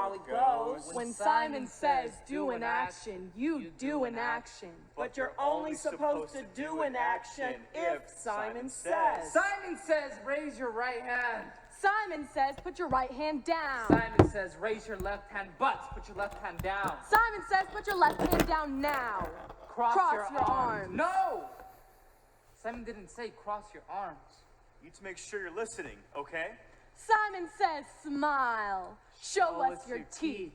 how it goes. When Simon says do an action, you do an action. But you're only supposed to do an action if Simon says. Simon says raise your right hand. Simon says put your right hand down. Simon says raise your left hand, but put your left hand down. Simon says put your left hand down now. Cross your arms. No! Simon didn't say cross your arms. You need to make sure you're listening, okay? Simon says smile. Show us your teeth.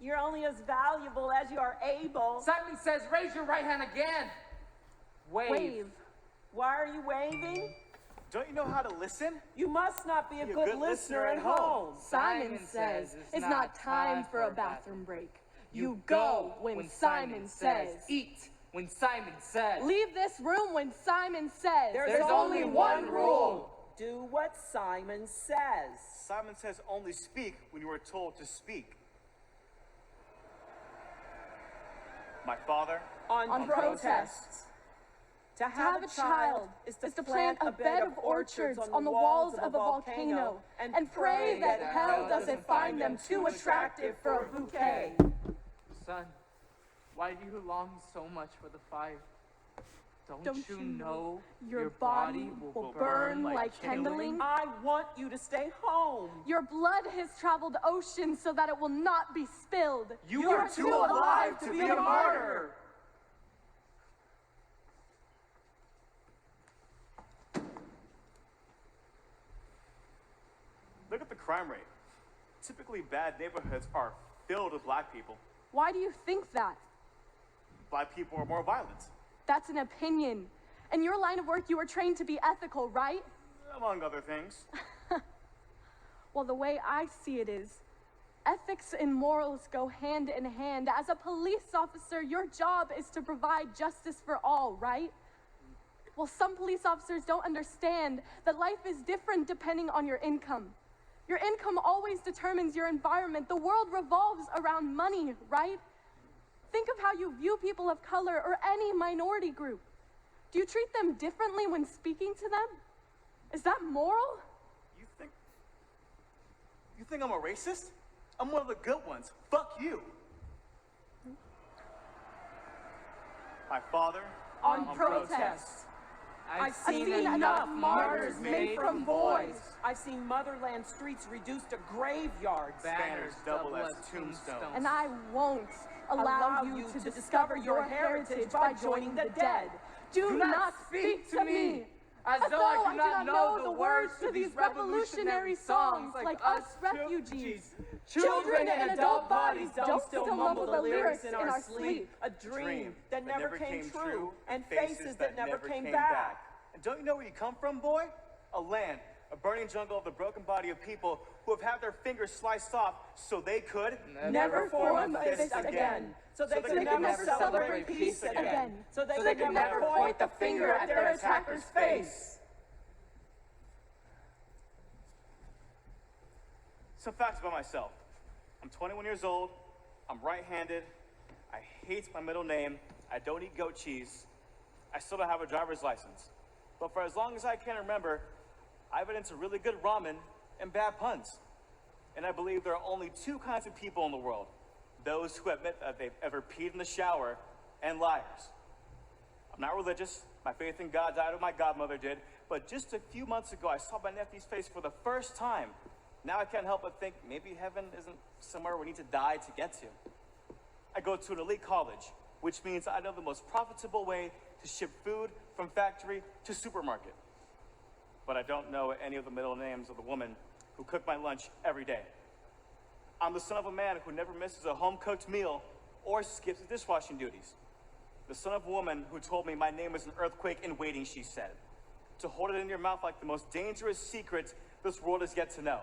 You're only as valuable as you are able. Simon says raise your right hand again. Wave. Why are you waving? Don't you know how to listen? You must not be a good listener at home. Simon says it's not time for a bathroom break. You go when Simon says. Eat when Simon says. Leave this room when Simon says. There's only one rule. Do what Simon says. Simon says only speak when you are told to speak. My father, on protests. To have a child is to plant a bed of orchards on the walls of a volcano and pray that hell doesn't find them too attractive for a bouquet. Son, why do you long so much for the fire? Don't you know your body will burn like kindling? I want you to stay home. Your blood has traveled oceans so that it will not be spilled. You are too alive to be a martyr. look at the crime rate. Typically, bad neighborhoods are filled with black people. Why do you think that? Black people are more violent. That's an opinion. In your line of work, you were trained to be ethical, right? Among other things. Well, the way I see it is, ethics and morals go hand in hand. As a police officer, your job is to provide justice for all, right? Well, some police officers don't understand that life is different depending on your income. Your income always determines your environment. The world revolves around money, right? Think of how you view people of color or any minority group. Do you treat them differently when speaking to them? Is that moral? You think I'm a racist? I'm one of the good ones. Fuck you. My father, on protest. I've seen enough martyrs made from boys. I've seen motherland streets reduced to graveyards. Banners double as tombstones. And I won't allow you to discover your heritage by joining the dead. Do not speak to me as though I do not know the words to these revolutionary songs like us refugees. Children in adult bodies don't still mumble the lyrics in our sleep. A dream that never came true and faces that never came back. And don't you know where you come from, boy? A land, a burning jungle of the broken body of people who have had their fingers sliced off so they could never form a fist again. So they could never celebrate peace again. So they could never point the finger at their attacker's face. Some facts about myself. I'm 21 years old. I'm right-handed. I hate my middle name. I don't eat goat cheese. I still don't have a driver's license. But for as long as I can remember, I've been into really good ramen and bad puns. And I believe there are only two kinds of people in the world. Those who admit that they've ever peed in the shower, and liars. I'm not religious. My faith in God died when my godmother did. But just a few months ago, I saw my nephew's face for the first time. Now I can't help but think maybe heaven isn't somewhere we need to die to get to. I go to an elite college, which means I know the most profitable way to ship food from factory to supermarket. But I don't know any of the middle names of the woman who cooked my lunch every day. I'm the son of a man who never misses a home-cooked meal or skips his dishwashing duties. The son of a woman who told me my name was an earthquake in waiting, she said. To hold it in your mouth like the most dangerous secret this world has yet to know.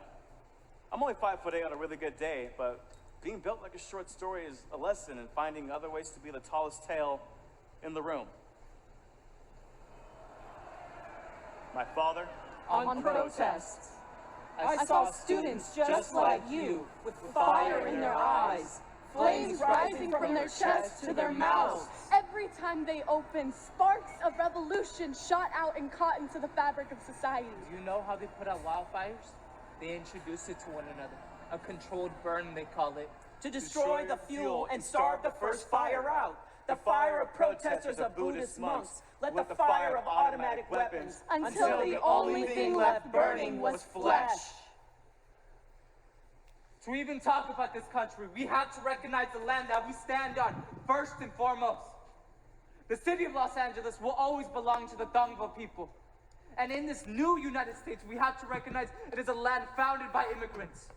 I'm only 5'8" on a really good day, but being built like a short story is a lesson in finding other ways to be the tallest tale in the room. My father, on protests. I saw students just like you, with fire in their eyes, flames rising from their chests to their mouths. Every time they opened, sparks of revolution shot out and caught into the fabric of society. Do you know how they put out wildfires? They introduce it to one another. A controlled burn, they call it. To destroy the fuel and starve the first fire out. The fire of protesters of Buddhist monks. Let the fire of automatic weapons. Until the only thing left burning was flesh. To even talk about this country, we have to recognize the land that we stand on, first and foremost. The city of Los Angeles will always belong to the Tongva people. And in this new United States, we have to recognize it is a land founded by immigrants.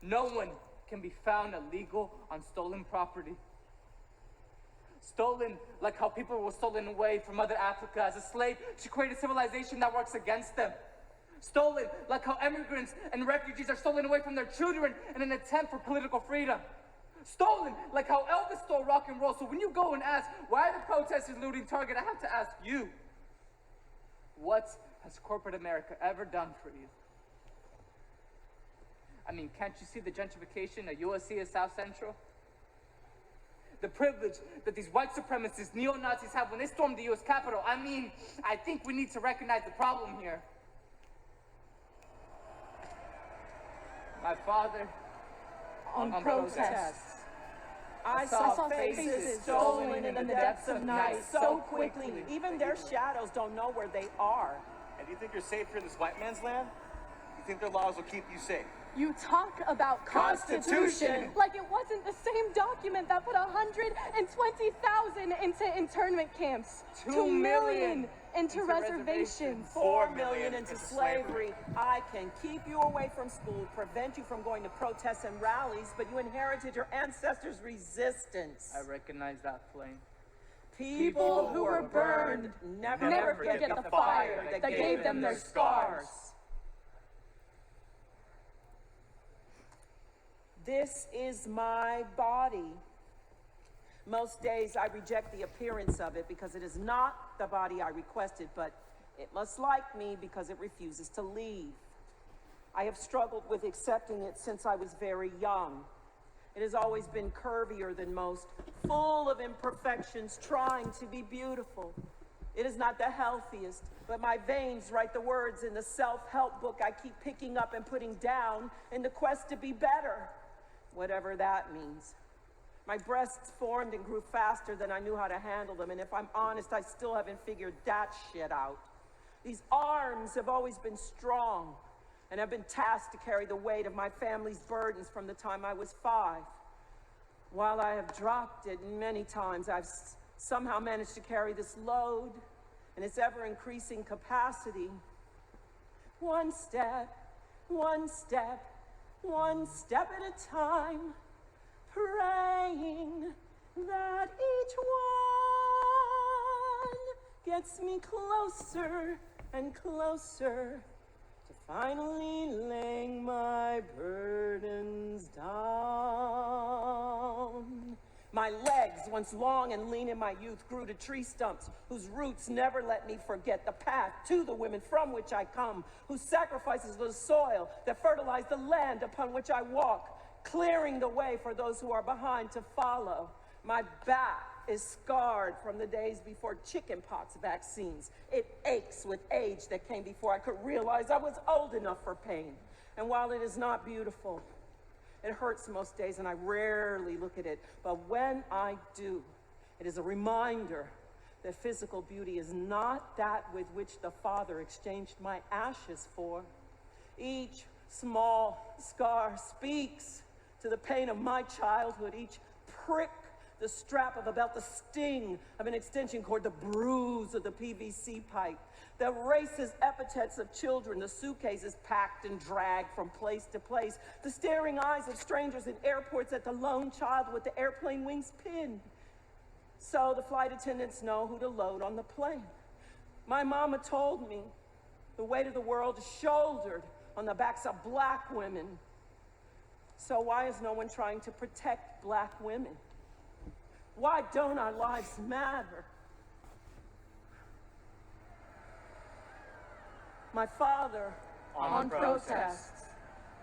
No one can be found illegal on stolen property. Stolen like how people were stolen away from Mother Africa as a slave to create a civilization that works against them. Stolen like how immigrants and refugees are stolen away from their children in an attempt for political freedom. Stolen like how Elvis stole rock and roll. So when you go and ask, why are the protesters looting Target? I have to ask you, what has corporate America ever done for you? I mean, can't you see the gentrification at USC and South Central? The privilege that these white supremacists, neo-Nazis have when they stormed the US Capitol. I mean, I think we need to recognize the problem here. My father On protests. I saw faces stolen in the depths of night so quickly, even their shadows don't know where they are. And you think you're safe here in this white man's land? You think their laws will keep you safe? You talk about Constitution like it wasn't the same document that put 120,000 into internment camps, 2 million into reservations. 4 million into slavery. I can keep you away from school, prevent you from going to protests and rallies, but you inherited your ancestors' resistance. I recognize that flame. People who were burned never forget the fire that gave them their scars. This is my body. Most days I reject the appearance of it because it is not the body I requested, but it must like me because it refuses to leave. I have struggled with accepting it since I was very young. It has always been curvier than most, full of imperfections, trying to be beautiful. It is not the healthiest, but my veins write the words in the self-help book I keep picking up and putting down in the quest to be better, whatever that means. My breasts formed and grew faster than I knew how to handle them, and if I'm honest, I still haven't figured that shit out. These arms have always been strong, and have been tasked to carry the weight of my family's burdens from the time I was 5. While I have dropped it many times, I've somehow managed to carry this load and its ever-increasing capacity. One step, one step, one step at a time, praying that each one gets me closer and closer to finally laying my burdens down. My legs, once long and lean in my youth, grew to tree stumps whose roots never let me forget the path to the women from which I come, whose sacrifices the soil that fertilize the land upon which I walk, clearing the way for those who are behind to follow. My back is scarred from the days before chickenpox vaccines. It aches with age that came before I could realize I was old enough for pain. And while it is not beautiful, it hurts most days and I rarely look at it. But when I do, it is a reminder that physical beauty is not that with which the Father exchanged my ashes for. Each small scar speaks to the pain of my childhood. Each prick, the strap of a belt, the sting of an extension cord, the bruise of the PVC pipe, the racist epithets of children, the suitcases packed and dragged from place to place, the staring eyes of strangers in airports at the lone child with the airplane wings pinned. So the flight attendants know who to load on the plane. My mama told me the weight of the world is shouldered on the backs of black women. So why is no one trying to protect black women? Why don't our lives matter? My father, On protests.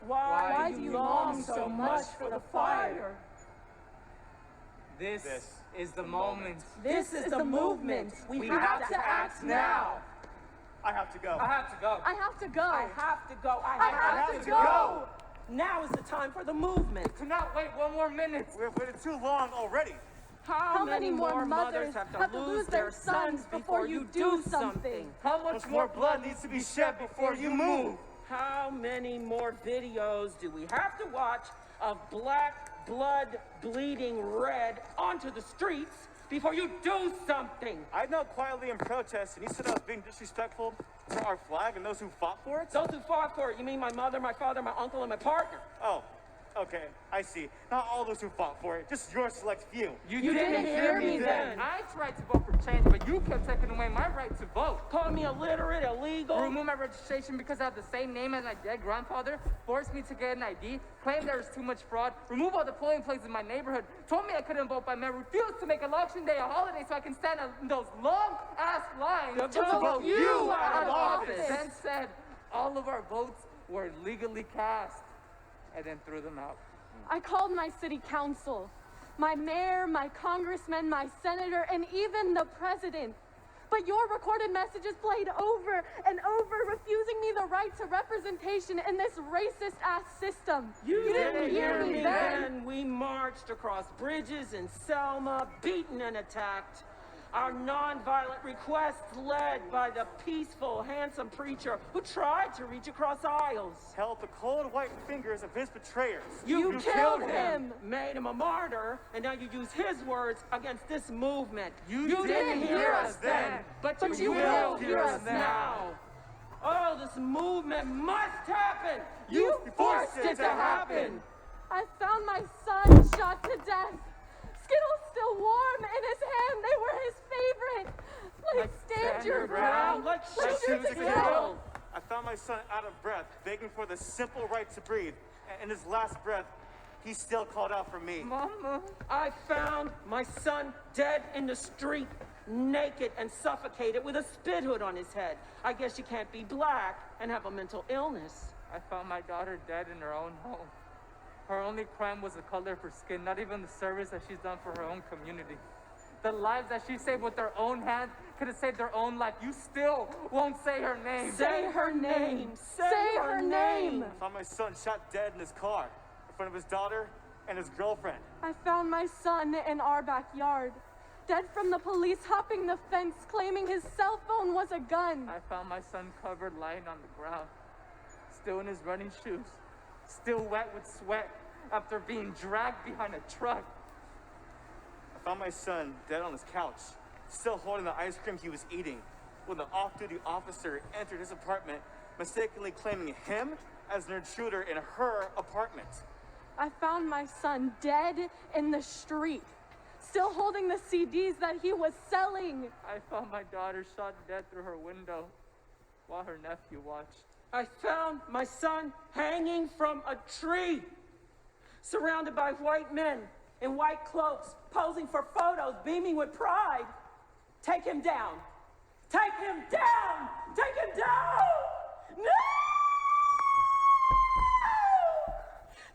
Why do you long so much for the fire? This is the moment. This is the movement. We have to act now. I have to go. I have to go. I have to go. I have to go. I have to go. Now is the time for the movement. Cannot wait one more minute. We've waited too long already. How many more mothers have to lose their sons before you do something? How much more blood needs to be shed before you move? How many more videos do we have to watch of black blood bleeding red onto the streets before you do something? I knelt quietly in protest, and you said I was being disrespectful to our flag and those who fought for it? Those who fought for it, you mean my mother, my father, my uncle, and my partner? Oh, okay, I see. Not all those who fought for it, just your select few. You didn't hear me then. I tried to vote for change, but you kept taking away my right to vote. Called me illiterate, illegal. Remove my registration because I have the same name as my dead grandfather, forced me to get an ID, claimed there was too much fraud, remove all the polling places in my neighborhood, told me I couldn't vote by mail, refused to make election day a holiday so I can stand in those long-ass lines To vote you out of office. Then said all of our votes were legally cast, and then threw them out. I called my city council, my mayor, my congressman, my senator, and even the president. But your recorded messages played over and over, refusing me the right to representation in this racist-ass system. You didn't hear me then. We marched across bridges in Selma, beaten and attacked. Our nonviolent requests led by the peaceful, handsome preacher who tried to reach across aisles. Held the cold white fingers of his betrayers. You killed him, made him a martyr, and now you use his words against this movement. You didn't hear us then, but you will hear us now. Oh, this movement must happen. You forced it to happen. I found my son shot to death. Skittles still warm in his hand. They were his favorite. Like, stand your ground. Let's Let's shoot shoot to to kill. kill. I found my son out of breath, begging for the simple right to breathe. And in his last breath, he still called out for me. Mama. I found my son dead in the street, naked and suffocated with a spit hood on his head. I guess you can't be black and have a mental illness. I found my daughter dead in her own home. Her only crime was the color of her skin, not even the service that she's done for her own community. The lives that she saved with her own hands could have saved her own life. You still won't say her name. Say her name. Say her name. I found my son shot dead in his car, in front of his daughter and his girlfriend. I found my son in our backyard, dead from the police hopping the fence, claiming his cell phone was a gun. I found my son covered, lying on the ground, still in his running shoes, still wet with sweat after being dragged behind a truck. I found my son dead on his couch, still holding the ice cream he was eating, when the off-duty officer entered his apartment, mistakenly claiming him as an intruder in her apartment. I found my son dead in the street, still holding the CDs that he was selling. I found my daughter shot dead through her window while her nephew watched. I found my son hanging from a tree, surrounded by white men in white cloaks, posing for photos, beaming with pride. Take him down. Take him down! Take him down! No!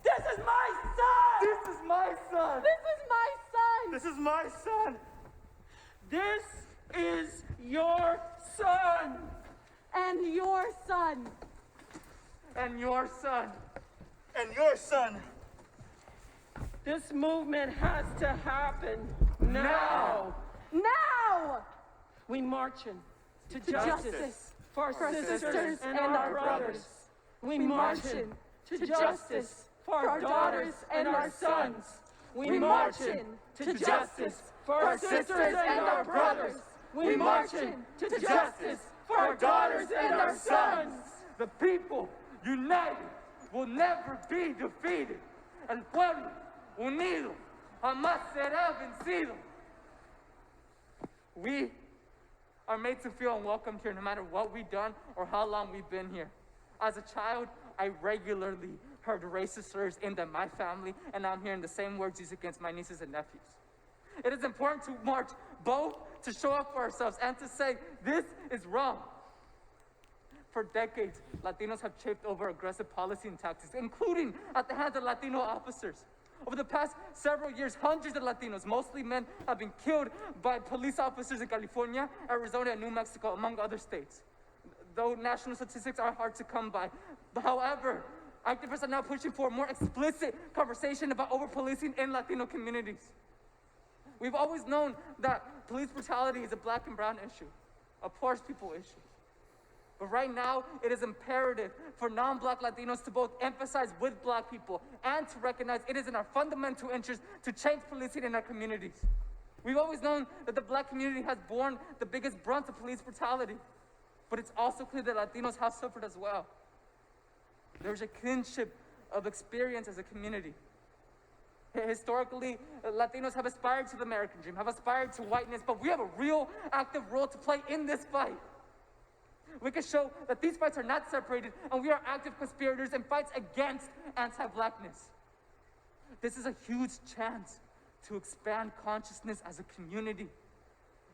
This is my son! This is my son! This is my son. This is my son! This is your son! And your son. And your son. And your son! This movement has to happen now. Now. We marching to Justice. for our For sisters and our brothers. We marching to justice for our daughters and our sons. We marching to justice for our sisters and our brothers. We marching to justice for our daughters and our sons. The people, united, will never be defeated. El pueblo, unido, jamás será vencido. We are made to feel unwelcome here no matter what we've done or how long we've been here. As a child, I regularly heard racist slurs aimed at my family, and now I'm hearing the same words used against my nieces and nephews. It is important to march both to show up for ourselves and to say, this is wrong. For decades, Latinos have tripped over aggressive policy and tactics, including at the hands of Latino officers. Over the past several years, hundreds of Latinos, mostly men, have been killed by police officers in California, Arizona, and New Mexico, among other states. Though national statistics are hard to come by. However, Activists are now pushing for a more explicit conversation about over-policing in Latino communities. We've always known that police brutality is a Black and brown issue, a poor people issue. But right now, it is imperative for non-Black Latinos to both emphasize with Black people and to recognize it is in our fundamental interest to change policing in our communities. We've always known that the Black community has borne the biggest brunt of police brutality, but it's also clear that Latinos have suffered as well. There's a kinship of experience as a community. Historically, Latinos have aspired to the American dream, have aspired to whiteness, but we have a real active role to play in this fight. We can show that these fights are not separated, and we are active conspirators in fights against anti-Blackness. This is a huge chance to expand consciousness as a community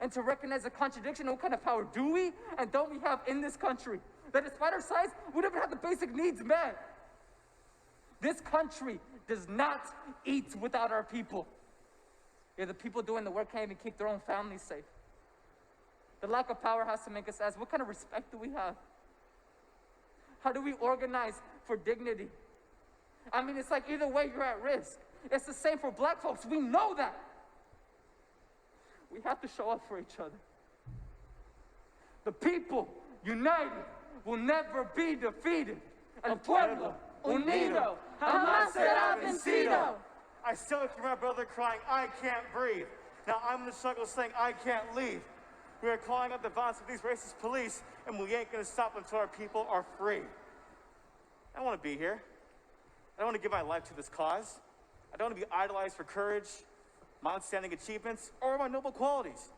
and to recognize the contradiction of what kind of power do we and don't we have in this country, that despite our size, we don't even have the basic needs met. This country does not eat without our people. Yeah, the people doing the work can't even keep their own families safe. The lack of power has to make us ask, what kind of respect do we have? How do we organize for dignity? I mean, it's like either way you're at risk. It's the same for Black folks, we know that. We have to show up for each other. The people, united, will never be defeated. El pueblo, unido, jamás será vencido. I still look through my brother crying, I can't breathe. Now I'm in the struggle saying, I can't leave. We are calling out the violence of these racist police, and we ain't gonna stop until our people are free. I don't wanna be here. I don't wanna give my life to this cause. I don't wanna be idolized for courage, my outstanding achievements, or my noble qualities.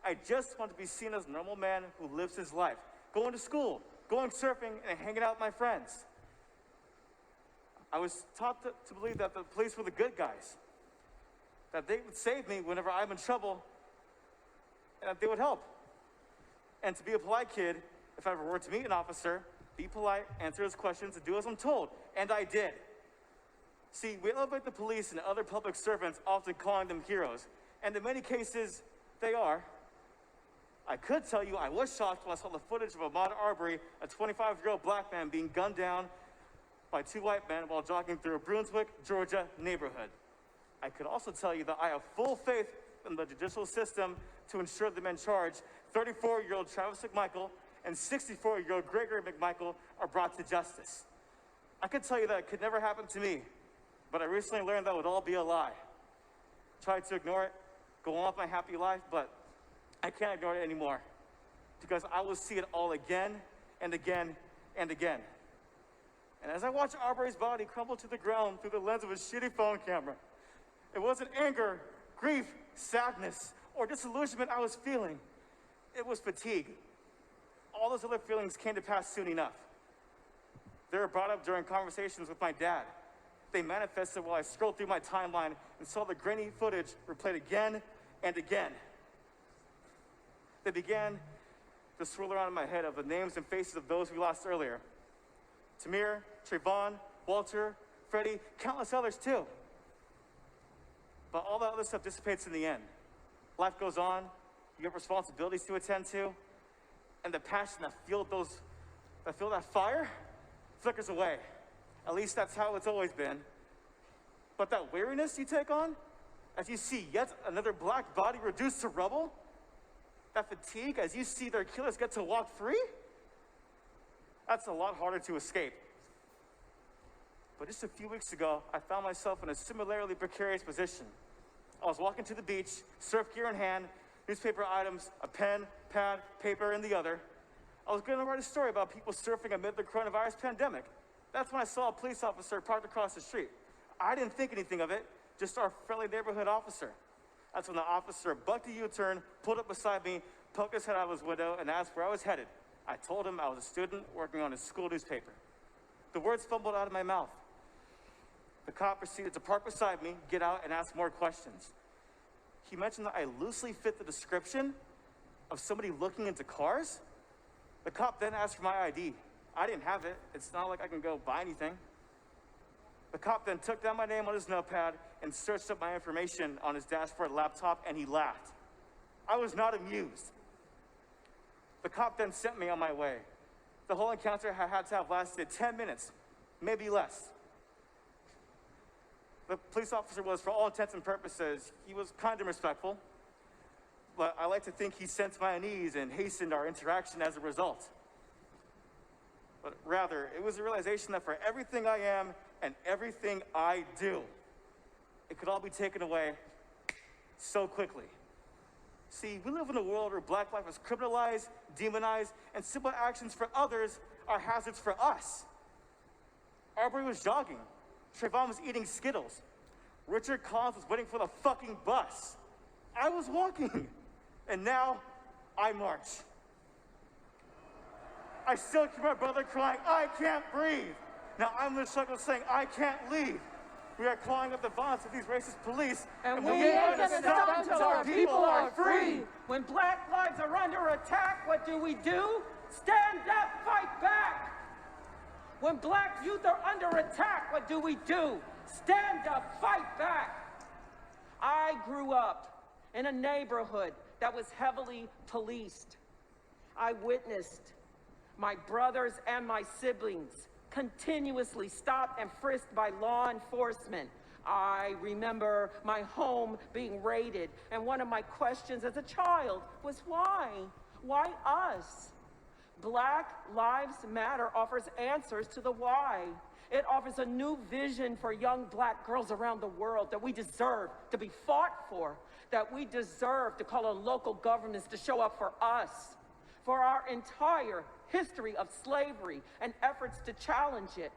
I just want to be seen as a normal man who lives his life, going to school, going surfing, and hanging out with my friends. I was taught to believe that the police were the good guys, that they would save me whenever I'm in trouble, and that they would help. And to be a polite kid, if I ever were to meet an officer, be polite, answer his questions, and do as I'm told. And I did. See, we elevate the police and other public servants, often calling them heroes. And in many cases, they are. I could tell you I was shocked when I saw the footage of Ahmaud Arbery, a 25-year-old Black man being gunned down by two white men while jogging through a Brunswick, Georgia neighborhood. I could also tell you that I have full faith in the judicial system to ensure the men charged, 34-year-old Travis McMichael and 64-year-old Gregory McMichael, are brought to justice. I could tell you that it could never happen to me, but I recently learned that would all be a lie. Tried to ignore it, go on with my happy life, but I can't ignore it anymore because I will see it all again and again and again. And as I watch Arbery's body crumble to the ground through the lens of his shitty phone camera, it wasn't anger, grief, sadness, or disillusionment I was feeling. It was fatigue. All those other feelings came to pass soon enough. They were brought up during conversations with my dad. They manifested while I scrolled through my timeline and saw the grainy footage replayed again and again. They began to swirl around in my head of the names and faces of those we lost earlier. Tamir, Trayvon, Walter, Freddie, countless others too. But all that other stuff dissipates in the end. Life goes on, you have responsibilities to attend to, and the passion that fueled that fire flickers away. At least that's how it's always been. But that weariness you take on, as you see yet another Black body reduced to rubble, that fatigue as you see their killers get to walk free, that's a lot harder to escape. But just a few weeks ago, I found myself in a similarly precarious position. I was walking to the beach, surf gear in hand, newspaper items, a pen, pad, paper in the other. I was going to write a story about people surfing amid the coronavirus pandemic. That's when I saw a police officer parked across the street. I didn't think anything of it, just our friendly neighborhood officer. That's when the officer bucked a U-turn, pulled up beside me, poked his head out of his window, and asked where I was headed. I told him I was a student working on his school newspaper. The words fumbled out of my mouth. The cop proceeded to park beside me, get out, and ask more questions. He mentioned that I loosely fit the description of somebody looking into cars. The cop then asked for my ID. I didn't have it. It's not like I can go buy anything. The cop then took down my name on his notepad and searched up my information on his dashboard laptop, and he laughed. I was not amused. The cop then sent me on my way. The whole encounter had to have lasted 10 minutes, maybe less. The police officer was, for all intents and purposes, he was kind and respectful, but I like to think he sensed my unease and hastened our interaction as a result. But rather, it was a realization that for everything I am and everything I do, it could all be taken away so quickly. See, we live in a world where Black life is criminalized, demonized, and simple actions for others are hazards for us. Arbery was jogging. Trayvon was eating Skittles. Richard Collins was waiting for the fucking bus. I was walking. And now, I march. I still hear my brother crying, "I can't breathe." Now I'm in the struggle saying, "I can't leave." We are calling up the violence of these racist police, And we ain't gonna stop until our people are free. When Black lives are under attack, what do? Stand up, fight back. When Black youth are under attack, what do? Stand up, fight back. I grew up in a neighborhood that was heavily policed. I witnessed my brothers and my siblings continuously stopped and frisked by law enforcement. I remember my home being raided, and one of my questions as a child was why? Why us? Black Lives Matter offers answers to the why. It offers a new vision for young Black girls around the world that we deserve to be fought for, that we deserve to call on local governments to show up for us, for our entire history of slavery and efforts to challenge it.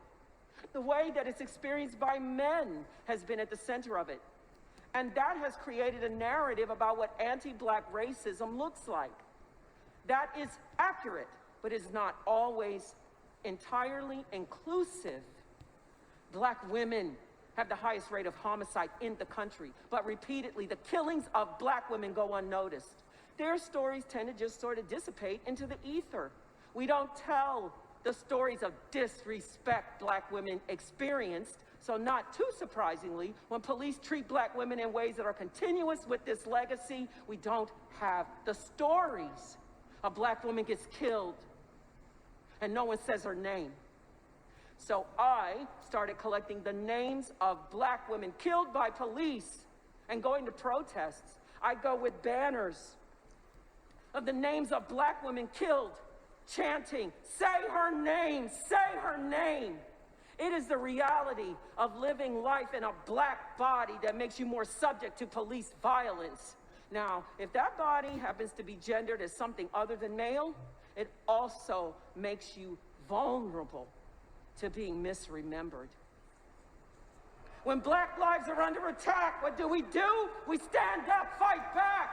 The way that it's experienced by men has been at the center of it. And that has created a narrative about what anti-Black racism looks like. That is accurate, but is not always entirely inclusive. Black women have the highest rate of homicide in the country, but repeatedly the killings of Black women go unnoticed. Their stories tend to just sort of dissipate into the ether. We don't tell the stories of disrespect Black women experienced, so not too surprisingly, when police treat Black women in ways that are continuous with this legacy, we don't have the stories. A Black woman gets killed and no one says her name. So I started collecting the names of Black women killed by police and going to protests. I go with banners of the names of Black women killed, chanting, "Say her name, say her name." It is the reality of living life in a Black body that makes you more subject to police violence. Now, if that body happens to be gendered as something other than male, it also makes you vulnerable to being misremembered. When Black lives are under attack, what do? We stand up, fight back.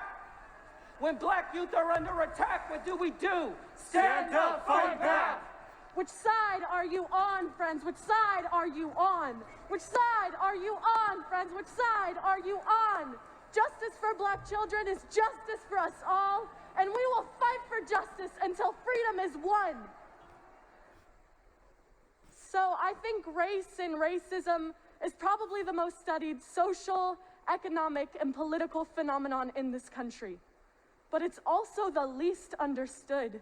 When Black youth are under attack, what do? Stand up, fight back. Which side are you on, friends? Which side are you on? Which side are you on, friends? Which side are you on? Justice for Black children is justice for us all, and we will fight for justice until freedom is won. So I think race and racism is probably the most studied social, economic, and political phenomenon in this country. But it's also the least understood.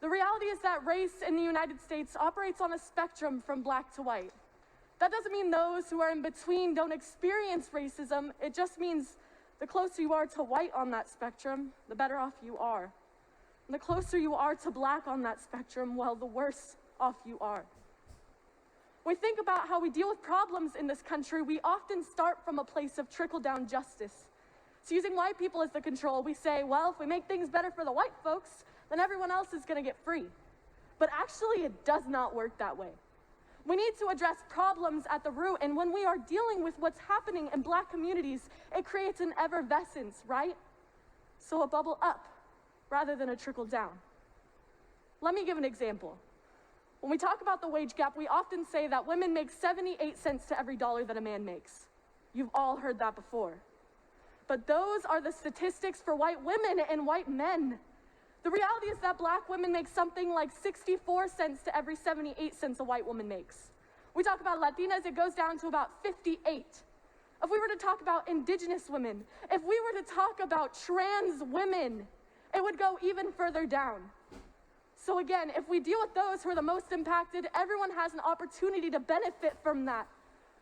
The reality is that race in the United States operates on a spectrum from Black to white. That doesn't mean those who are in between don't experience racism. It just means the closer you are to white on that spectrum, the better off you are. And the closer you are to Black on that spectrum, well, the worse off you are. When we think about how we deal with problems in this country, we often start from a place of trickle-down justice. So using white people as the control, we say, well, if we make things better for the white folks, then everyone else is gonna get free. But actually, it does not work that way. We need to address problems at the root, and when we are dealing with what's happening in Black communities, it creates an effervescence, right? So a bubble up, rather than a trickle down. Let me give an example. When we talk about the wage gap, we often say that women make 78 cents to every dollar that a man makes. You've all heard that before. But those are the statistics for white women and white men. The reality is that Black women make something like 64 cents to every 78 cents a white woman makes. We talk about Latinas, it goes down to about 58. If we were to talk about Indigenous women, if we were to talk about trans women, it would go even further down. So again, if we deal with those who are the most impacted, everyone has an opportunity to benefit from that,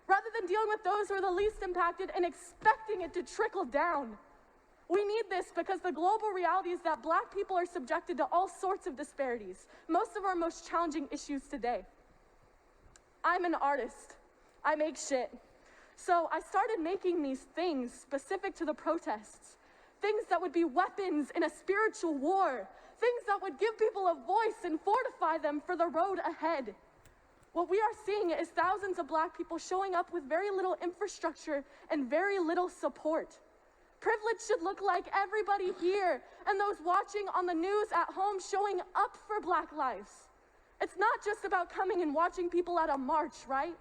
rather than dealing with those who are the least impacted and expecting it to trickle down. We need this because the global reality is that Black people are subjected to all sorts of disparities, most of our most challenging issues today. I'm an artist. I make shit. So I started making these things specific to the protests, things that would be weapons in a spiritual war, things that would give people a voice and fortify them for the road ahead. What we are seeing is thousands of Black people showing up with very little infrastructure and very little support. Privilege should look like everybody here and those watching on the news at home showing up for Black lives. It's not just about coming and watching people at a march, right?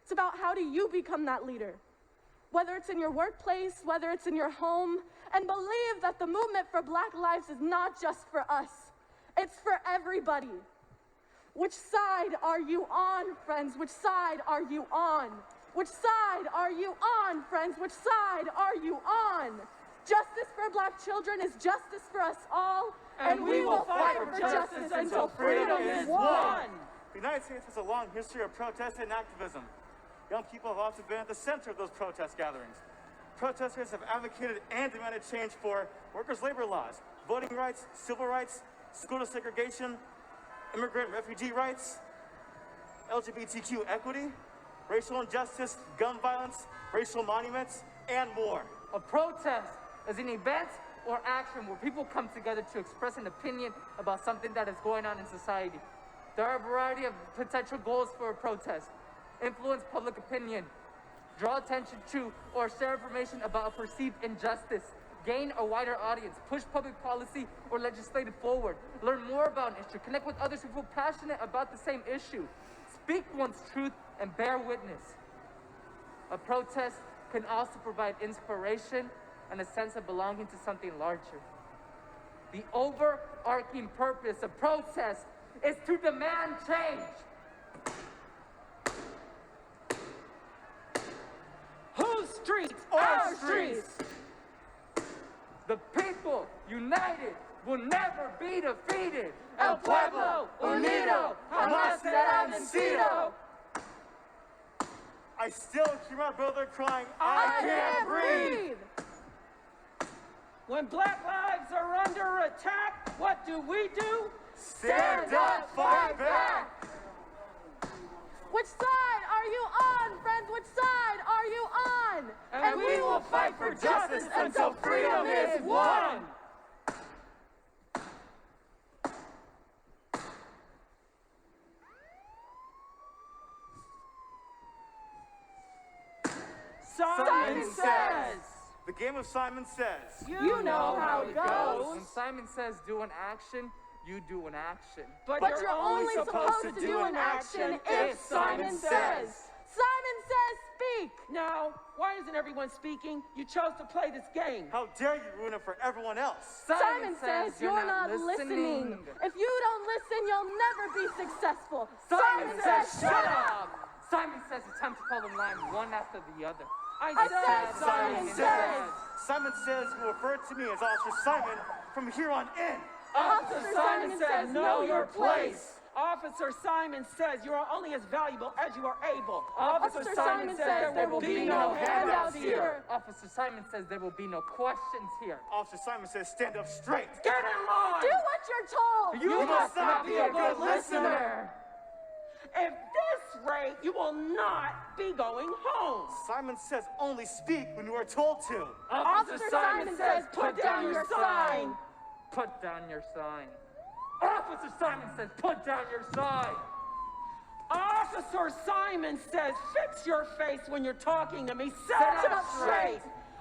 It's about how do you become that leader? Whether it's in your workplace, whether it's in your home, and believe that the movement for Black lives is not just for us, it's for everybody. Which side are you on, friends? Which side are you on? Which side are you on, friends? Which side are you on? Justice for Black children is justice for us all, and we will fight for justice until freedom is won. The United States has a long history of protest and activism. Young people have often been at the center of those protest gatherings. Protesters have advocated and demanded change for workers' labor laws, voting rights, civil rights, school desegregation, immigrant refugee rights, LGBTQ equity, racial injustice, gun violence, racial monuments, and more. A protest is an event or action where people come together to express an opinion about something that is going on in society. There are a variety of potential goals for a protest. Influence public opinion, draw attention to or share information about a perceived injustice, gain a wider audience, push public policy or legislation forward, learn more about an issue, connect with others who feel passionate about the same issue, speak one's truth, and bear witness. A protest can also provide inspiration and a sense of belonging to something larger. The overarching purpose of protest is to demand change. Whose streets? Our streets! The people united will never be defeated. El pueblo unido jamás será vencido. I still hear my brother crying, I can't breathe. When Black lives are under attack, what do? Stand up, fight back. Which side are you on, friends? Which side are you on? And we will fight for justice until freedom is won. Simon says. The game of Simon Says. You know how it goes. When Simon says do an action, you do an action. But you're only supposed to do an action if Simon says. Simon says speak. Now, why isn't everyone speaking? You chose to play this game. How dare you ruin it for everyone else? Simon says you're not listening. If you don't listen, you'll never be successful. Simon says shut up. Simon says it's time to fall in line one after the other. I said Simon says. Simon Says will refer to me as Officer Simon from here on in. Officer Simon says know your place. Officer Simon says you are only as valuable as you are able. Officer Simon says there will be no handouts here. Officer Simon says there will be no questions here. Officer Simon says stand up straight. Get in line. Do what you're told. You must not be a good listener. At this rate, you will not be going home. Simon says only speak when you are told to. Officer Simon says put down your sign. Put down your sign. Officer Simon says put down your sign. Officer Simon says fix your face when you're talking to me. Sit up straight.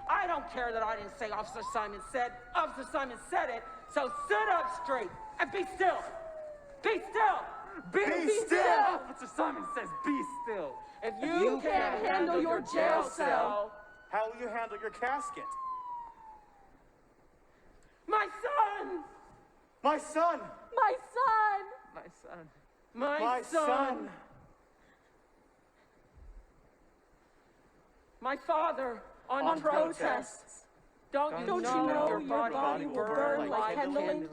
I don't care that I didn't say Officer Simon said. Officer Simon said it. So sit up straight and be still. Be still. Be still! Officer Simon says be still. If you can't handle your jail cell, how will you handle your casket? My son! My son! My son! My son. My son! My father on protests. Don't you know your body will burn like kindling?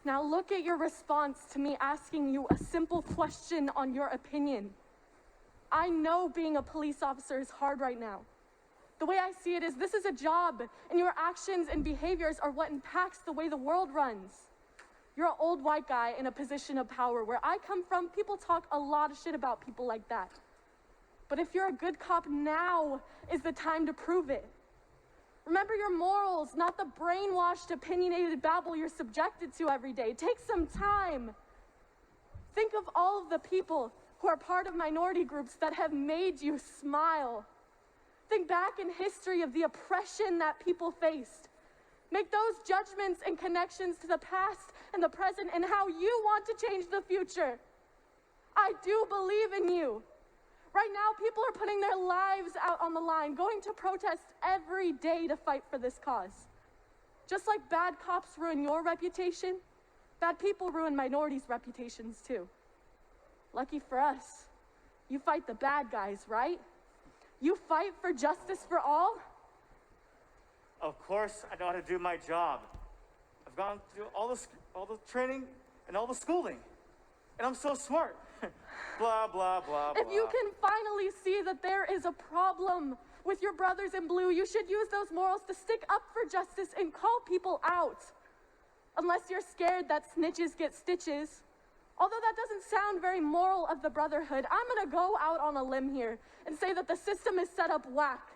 Now look at your response to me asking you a simple question on your opinion. I know being a police officer is hard right now. The way I see it is this is a job, and your actions and behaviors are what impacts the way the world runs. You're an old white guy in a position of power. Where I come from, people talk a lot of shit about people like that. But if you're a good cop, now is the time to prove it. Remember your morals, not the brainwashed, opinionated babble you're subjected to every day. Take some time. Think of all of the people who are part of minority groups that have made you smile. Think back in history of the oppression that people faced. Make those judgments and connections to the past and the present and how you want to change the future. I do believe in you. Right now, people are putting their lives out on the line, going to protest every day to fight for this cause. Just like bad cops ruin your reputation, bad people ruin minorities' reputations too. Lucky for us, you fight the bad guys, right? You fight for justice for all? Of course, I know how to do my job. I've gone through all the training and all the schooling, and I'm so smart. Blah, blah, blah, blah. If you can finally see that there is a problem with your brothers in blue, you should use those morals to stick up for justice and call people out. Unless you're scared that snitches get stitches. Although that doesn't sound very moral of the brotherhood, I'm gonna go out on a limb here and say that the system is set up whack.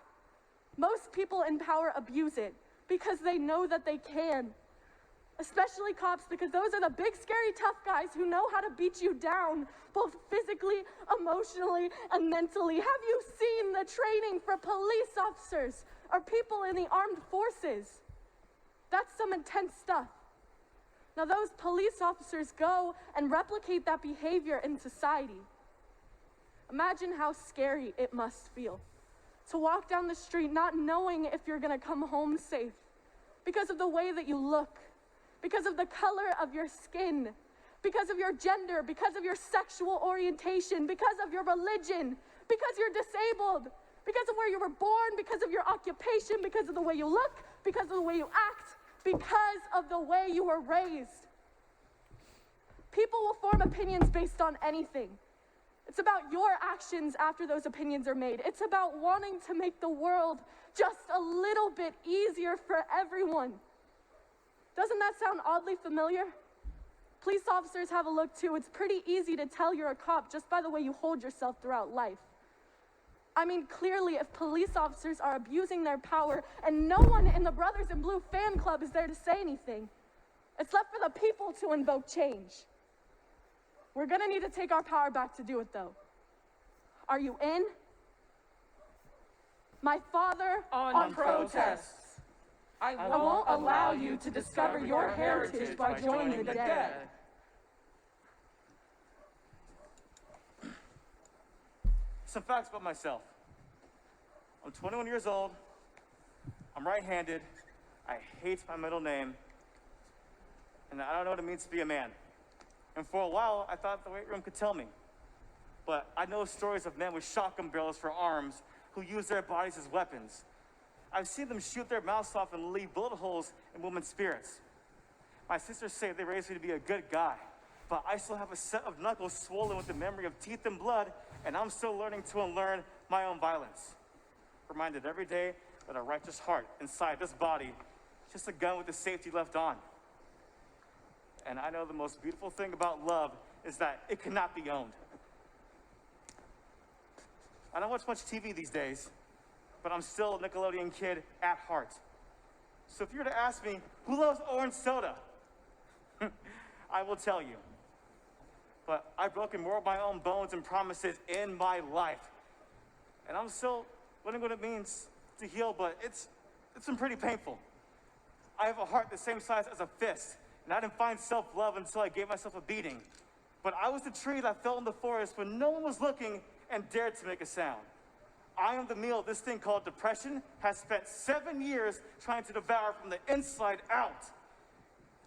Most people in power abuse it because they know that they can. Especially cops, because those are the big, scary, tough guys who know how to beat you down, both physically, emotionally, and mentally. Have you seen the training for police officers or people in the armed forces? That's some intense stuff. Now those police officers go and replicate that behavior in society. Imagine how scary it must feel to walk down the street not knowing if you're gonna come home safe because of the way that you look, because of the color of your skin, because of your gender, because of your sexual orientation, because of your religion, because you're disabled, because of where you were born, because of your occupation, because of the way you look, because of the way you act, because of the way you were raised. People will form opinions based on anything. It's about your actions after those opinions are made. It's about wanting to make the world just a little bit easier for everyone. Doesn't that sound oddly familiar? Police officers have a look too. It's pretty easy to tell you're a cop just by the way you hold yourself throughout life. I mean, clearly, if police officers are abusing their power and no one in the Brothers in Blue fan club is there to say anything, it's left for the people to invoke change. We're gonna need to take our power back to do it, though. Are you in? My father On protests. I won't allow you to discover your heritage by joining the dead. Some facts about myself. I'm 21 years old. I'm right-handed. I hate my middle name. And I don't know what it means to be a man. And for a while, I thought the weight room could tell me. But I know stories of men with shotgun barrels for arms who use their bodies as weapons. I've seen them shoot their mouths off and leave bullet holes in women's spirits. My sisters say they raised me to be a good guy, but I still have a set of knuckles swollen with the memory of teeth and blood, and I'm still learning to unlearn my own violence. Reminded every day that a righteous heart inside this body is just a gun with the safety left on. And I know the most beautiful thing about love is that it cannot be owned. I don't watch much TV these days, but I'm still a Nickelodeon kid at heart. So if you were to ask me, who loves orange soda? I will tell you. But I've broken more of my own bones and promises in my life. And I'm still learning what it means to heal, but it's been pretty painful. I have a heart the same size as a fist, and I didn't find self-love until I gave myself a beating. But I was the tree that fell in the forest when no one was looking and dared to make a sound. I am the meal this thing called depression has spent 7 years trying to devour from the inside out.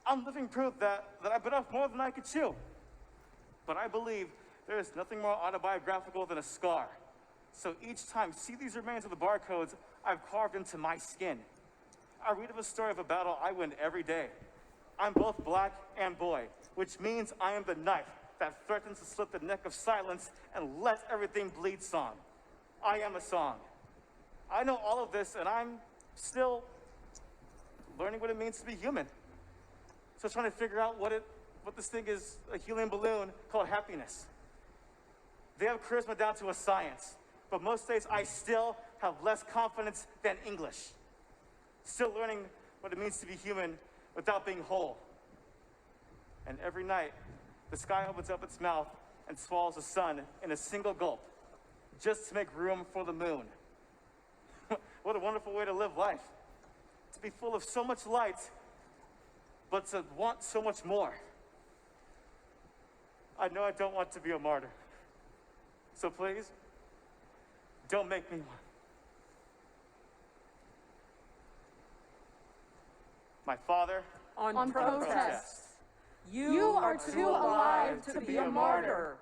I'm living proof that I bit off more than I could chew. But I believe there is nothing more autobiographical than a scar. So each time, see these remains of the barcodes I've carved into my skin. I read of a story of a battle I win every day. I'm both black and boy, which means I am the knife that threatens to slit the neck of silence and let everything bleed song. I am a song. I know all of this, and I'm still learning what it means to be human. So trying to figure out what this thing is, a helium balloon called happiness. They have charisma down to a science, but most days I still have less confidence than English. Still learning what it means to be human without being whole. And every night, the sky opens up its mouth and swallows the sun in a single gulp, just to make room for the moon. What a wonderful way to live life. To be full of so much light, but to want so much more. I know I don't want to be a martyr. So please, don't make me one. My father, On protest. You are too alive to be a martyr.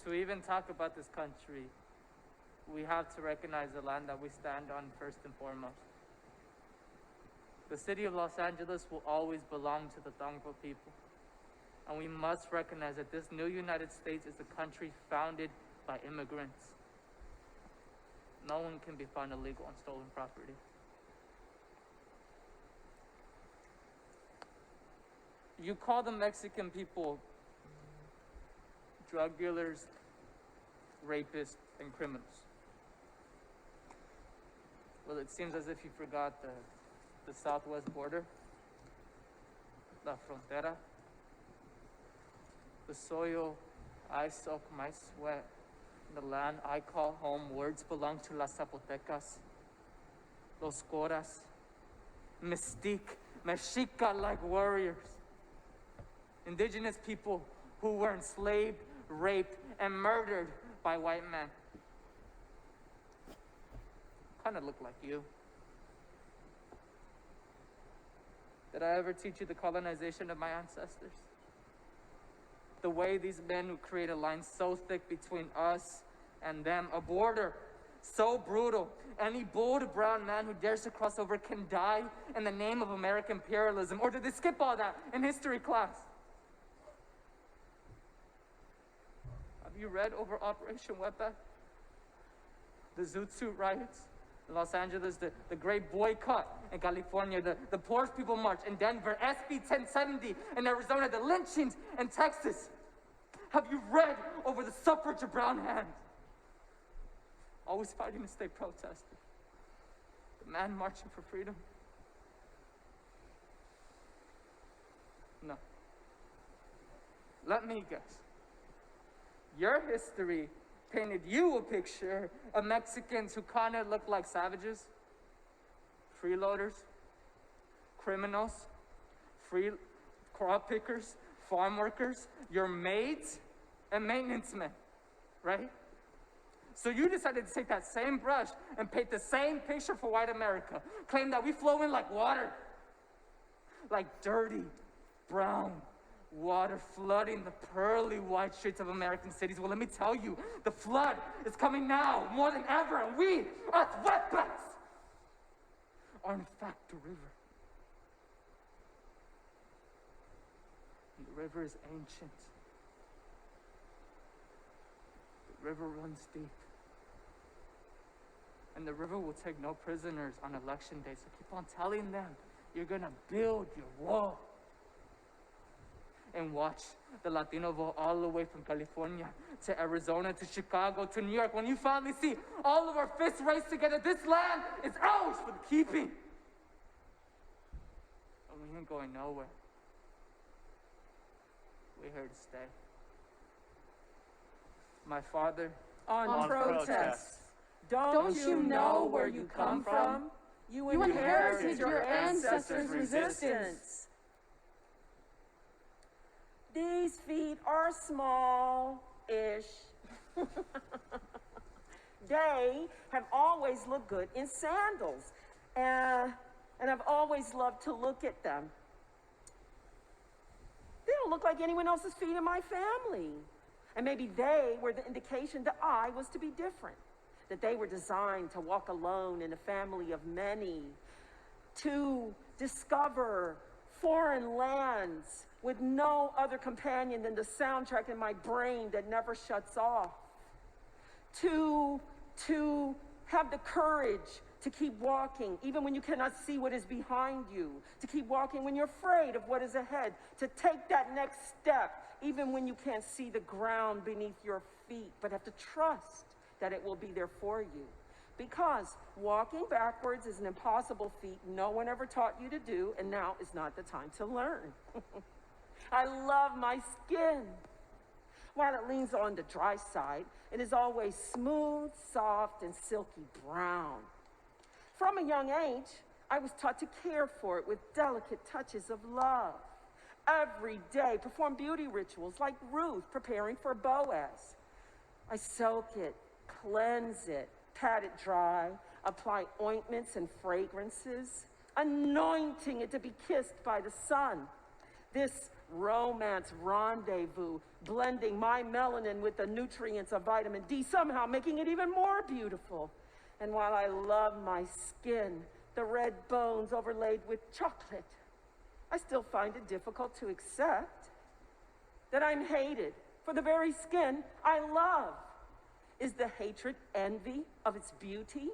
To even talk about this country, we have to recognize the land that we stand on first and foremost. The city of Los Angeles will always belong to the Tongva people. And we must recognize that this new United States is a country founded by immigrants. No one can be found illegal on stolen property. You call the Mexican people drug dealers, rapists, and criminals. Well, it seems as if you forgot the southwest border, la frontera, the soil I soak my sweat, the land I call home. Words belong to las Zapotecas, los Coras, mystique, Mexica-like warriors. Indigenous people who were enslaved, raped, and murdered by white men. Kind of look like you. Did I ever teach you the colonization of my ancestors? The way these men who create a line so thick between us and them, a border so brutal, any bold brown man who dares to cross over can die in the name of American imperialism. Or did they skip all that in history class? Have you read over Operation Wetback? The Zoot Suit riots in Los Angeles, the Great Boycott in California, the Poor People March in Denver, SB 1070 in Arizona, the lynchings in Texas. Have you read over the suffrage of brown hands? Always fighting to stay protesting. The man marching for freedom. No. Let me guess. Your history painted you a picture of Mexicans who kind of look like savages, freeloaders, criminals, free crop pickers, farm workers, your maids, and maintenance men, right? So you decided to take that same brush and paint the same picture for white America, claim that we flow in like water, like dirty, brown water flooding the pearly white streets of American cities. Well, let me tell you, the flood is coming now more than ever, and we, us wetbacks, are in fact the river. And the river is ancient. The river runs deep. And the river will take no prisoners on election day, so keep on telling them you're gonna build your wall. And watch the Latino vote all the way from California to Arizona to Chicago to New York. When you finally see all of our fists raised together, this land is ours for the keeping. And we ain't going nowhere. We're here to stay. My father, On protest. Don't you know where you come from? You inherited your ancestors' resistance. These feet are small-ish. They have always looked good in sandals, and I've always loved to look at them. They don't look like anyone else's feet in my family. And maybe they were the indication that I was to be different, that they were designed to walk alone in a family of many, to discover foreign lands with no other companion than the soundtrack in my brain that never shuts off, to have the courage to keep walking even when you cannot see what is behind you, to keep walking when you're afraid of what is ahead, to take that next step even when you can't see the ground beneath your feet, but have to trust that it will be there for you. Because walking backwards is an impossible feat no one ever taught you to do, and now is not the time to learn. I love my skin. While it leans on the dry side, it is always smooth, soft, and silky brown. From a young age, I was taught to care for it with delicate touches of love. Every day, perform beauty rituals like Ruth preparing for Boaz. I soak it, cleanse it, pat it dry, apply ointments and fragrances, anointing it to be kissed by the sun. This romance rendezvous, blending my melanin with the nutrients of vitamin D, somehow making it even more beautiful. And while I love my skin, the red bones overlaid with chocolate, I still find it difficult to accept that I'm hated for the very skin I love. Is the hatred envy of its beauty?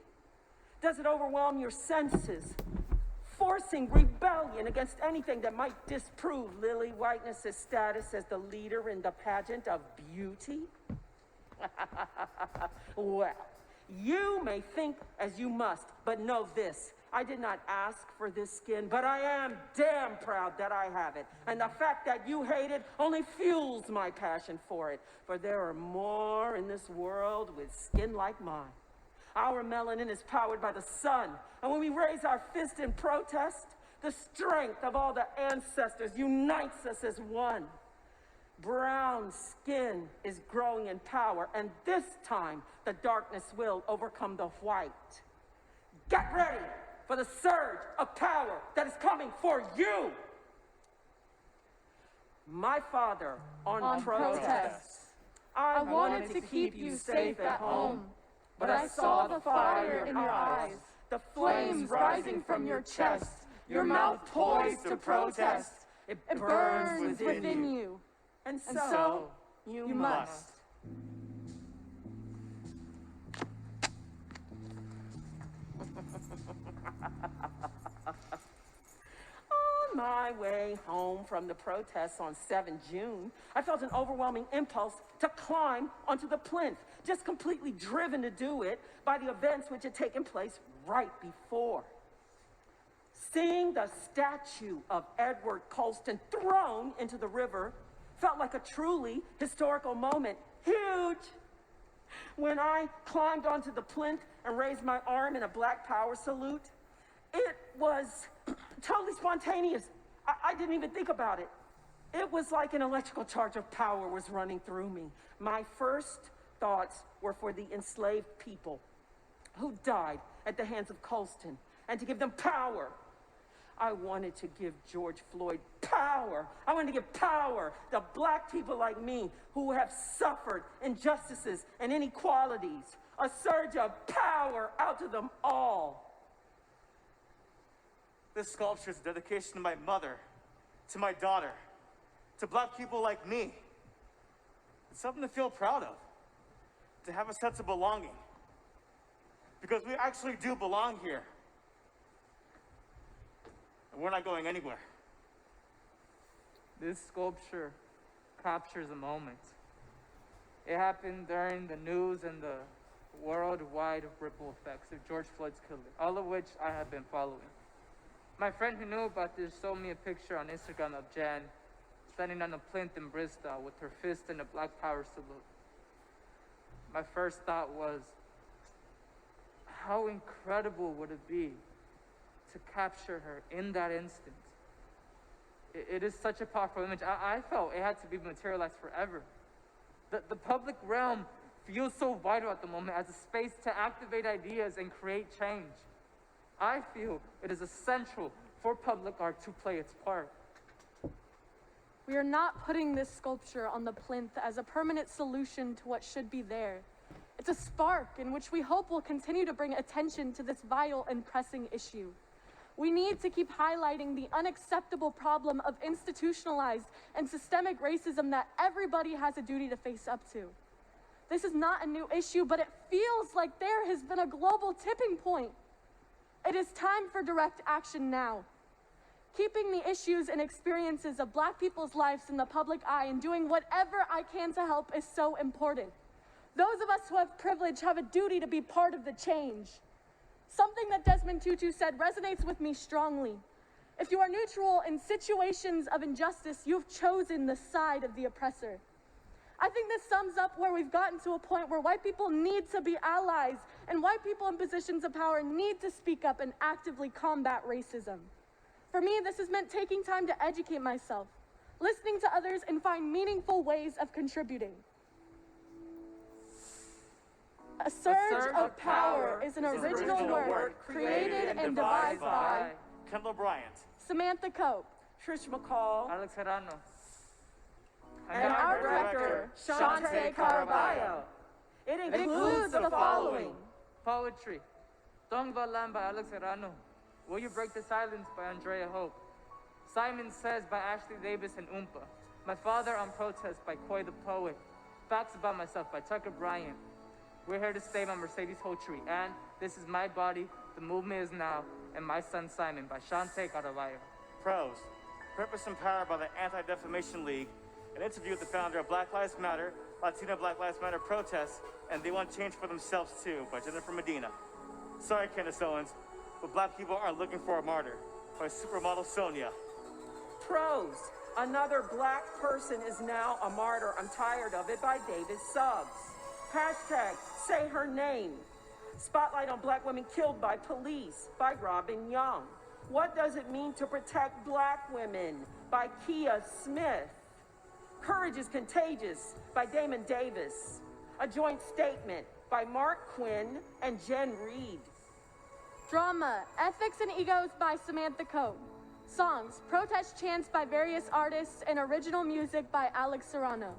Does it overwhelm your senses, forcing rebellion against anything that might disprove Lily Whiteness's status as the leader in the pageant of beauty? Well, you may think as you must, but know this. I did not ask for this skin, but I am damn proud that I have it. And the fact that you hate it only fuels my passion for it. For there are more in this world with skin like mine. Our melanin is powered by the sun. And when we raise our fist in protest, the strength of all the ancestors unites us as one. Brown skin is growing in power, and this time the darkness will overcome the white. Get ready for the surge of power that is coming for you. My father on protest. I wanted to keep you safe at home, but I saw the fire in your eyes, the flames rising from your chest, your mouth poised to protest. It burns within you. And so you must. On my way home from the protests on 7 June, I felt an overwhelming impulse to climb onto the plinth, just completely driven to do it by the events which had taken place right before. Seeing the statue of Edward Colston thrown into the river felt like a truly historical moment. Huge! When I climbed onto the plinth and raised my arm in a Black Power salute, it was totally spontaneous. I didn't even think about it. It was like an electrical charge of power was running through me. My first thoughts were for the enslaved people who died at the hands of Colston, and to give them power. I wanted to give George Floyd power. I wanted to give power to Black people like me who have suffered injustices and inequalities. A surge of power out to them all. This sculpture is a dedication to my mother, to my daughter, to Black people like me. It's something to feel proud of, to have a sense of belonging. Because we actually do belong here. And we're not going anywhere. This sculpture captures a moment. It happened during the news and the worldwide ripple effects of George Floyd's killing, all of which I have been following. My friend who knew about this showed me a picture on Instagram of Jan standing on a plinth in Bristol with her fist in a Black Power salute. My first thought was, how incredible would it be to capture her in that instant? It is such a powerful image. I felt it had to be materialized forever. The public realm feels so vital at the moment as a space to activate ideas and create change. I feel it is essential for public art to play its part. We are not putting this sculpture on the plinth as a permanent solution to what should be there. It's a spark in which we hope will continue to bring attention to this vital and pressing issue. We need to keep highlighting the unacceptable problem of institutionalized and systemic racism that everybody has a duty to face up to. This is not a new issue, but it feels like there has been a global tipping point. It is time for direct action now. Keeping the issues and experiences of Black people's lives in the public eye and doing whatever I can to help is so important. Those of us who have privilege have a duty to be part of the change. Something that Desmond Tutu said resonates with me strongly. If you are neutral in situations of injustice, you've chosen the side of the oppressor. I think this sums up where we've gotten to a point where white people need to be allies, and white people in positions of power need to speak up and actively combat racism. For me, this has meant taking time to educate myself, listening to others, and find meaningful ways of contributing. A Surge of Power is an original work created and devised by Kendall Bryant, Samantha Cope, Trish McCall, Alex Serrano. and our director, Shante Caraballo. It It includes the following. Poetry. Tongva Lam by Alex Serrano. Will You Break the Silence by Andrea Hope. Simon Says by Ashley Davis and Oompa. My Father on Protest by Koi the Poet. Facts About Myself by Tucker Bryant. We're Here to Stay by Mercedes Hotri. And This Is My Body, The Movement Is Now, and My Son Simon by Shante Caraballo. Prose, Purpose and Power by the Anti-Defamation League, an interview with the founder of Black Lives Matter, Latino Black Lives Matter protests, and They Want Change for Themselves Too by Jennifer Medina. Sorry, Candace Owens, but Black people aren't looking for a martyr by supermodel Sonia. Prose, Another Black Person Is Now a Martyr, I'm Tired of It by David Suggs. Hashtag Say Her Name. Spotlight on Black Women Killed by Police by Robin Young. What Does It Mean to Protect Black Women by Kia Smith. Courage is Contagious by Damon Davis. A Joint Statement by Mark Quinn and Jen Reed. Drama, Ethics and Egos by Samantha Cope. Songs, Protest Chants by various artists, and original music by Alex Serrano.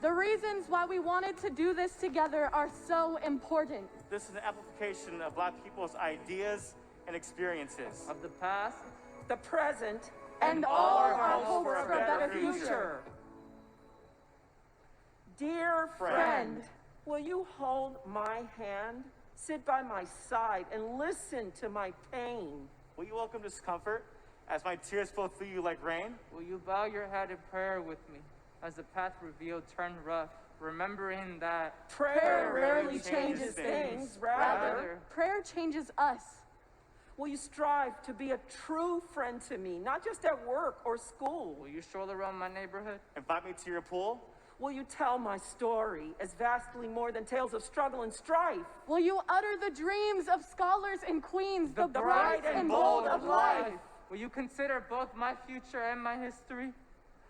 The reasons why we wanted to do this together are so important. This is an amplification of Black people's ideas and experiences. Of the past, The present, And all our hopes for a better future. Dear friend, will you hold my hand, sit by my side, and listen to my pain? Will you welcome discomfort as my tears flow through you like rain? will you bow your head in prayer with me as the path revealed turned rough, remembering that Prayer rarely changes things, rather. Prayer changes us. Will you strive to be a true friend to me, not just at work or school? will you stroll around my neighborhood? Invite me to your pool? Will you tell my story as vastly more than tales of struggle and strife? Will you utter the dreams of scholars and queens, the bright and bold of life? Will you consider both my future and my history?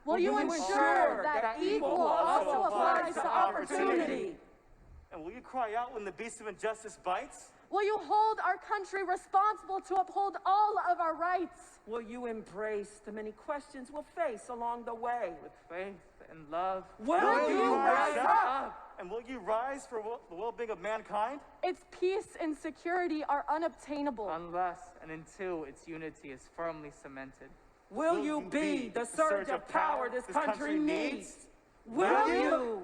Will you ensure that equal also applies to opportunity? And will you cry out when the beast of injustice bites? Will you hold our country responsible to uphold all of our rights? Will you embrace the many questions we'll face along the way? With faith and love. Will you rise up? And will you rise for the well-being of mankind? Its peace and security are unobtainable. Unless and until its unity is firmly cemented. Will you be the surge of power this country needs? Will you?